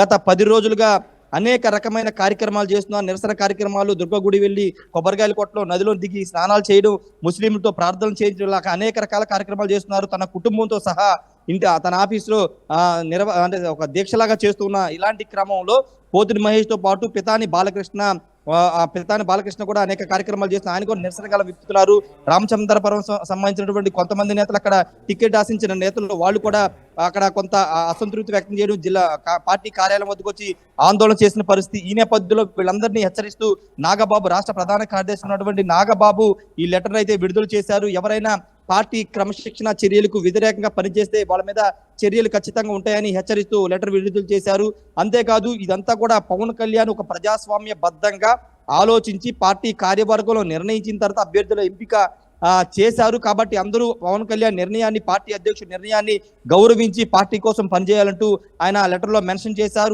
గత 10 రోజులుగా అనేక రకమైన కార్యక్రమాలు చేస్తున్నారు. నిరసన కార్యక్రమాలు, దుర్గగుడి వెళ్లి కొబ్బరికాయలు కొట్టడం, నదిలో దిగి స్నానాలు చేయడం, ముస్లింలతో ప్రార్థనలు చేయించడం, ఇలా అనేక రకాల కార్యక్రమాలు చేస్తున్నారు. తన కుటుంబంతో సహా తన ఆఫీసులో అంటే ఒక దీక్షలాగా చేస్తున్న ఇలాంటి క్రమంలో పోతిరి మహేష్ తో పాటు పితాని బాలకృష్ణ పితాని బాలకృష్ణ కూడా అనేక కార్యక్రమాలు చేస్తున్నారు. ఆయన కూడా నిరసన గల విప్పుతున్నారు. రామచంద్రపురం సంబంధించినటువంటి కొంతమంది నేతలు, అక్కడ టికెట్ ఆశించిన నేతలు, వాళ్ళు కూడా అక్కడ కొంత అసంతృప్తి వ్యక్తం చేయడం, జిల్లా పార్టీ కార్యాలయం వద్దకు వచ్చి ఆందోళన చేసిన పరిస్థితి. ఈ నేపథ్యంలో వీళ్ళందరినీ హెచ్చరిస్తూ నాగబాబు, రాష్ట్ర ప్రధాన కార్యదర్శి ఉన్నటువంటి నాగబాబు ఈ లెటర్ అయితే విడుదల చేశారు. ఎవరైనా పార్టీ క్రమశిక్షణ చర్యలకు వ్యతిరేకంగా పనిచేస్తే వాళ్ళ మీద చర్యలు ఖచ్చితంగా ఉంటాయని హెచ్చరిస్తూ లెటర్ విడుదల చేశారు. అంతేకాదు, ఇదంతా కూడా పవన్ కళ్యాణ్ ఒక ప్రజాస్వామ్య బద్దంగా ఆలోచించి పార్టీ కార్యవర్గంలో నిర్ణయించిన తర్వాత అభ్యర్థుల ఎంపిక చేశారు. కాబట్టి అందరూ పవన్ కళ్యాణ్ నిర్ణయాన్ని, పార్టీ అధ్యక్షుడి నిర్ణయాన్ని గౌరవించి పార్టీ కోసం పనిచేయాలంటూ ఆయన లెటర్ లో మెన్షన్ చేశారు.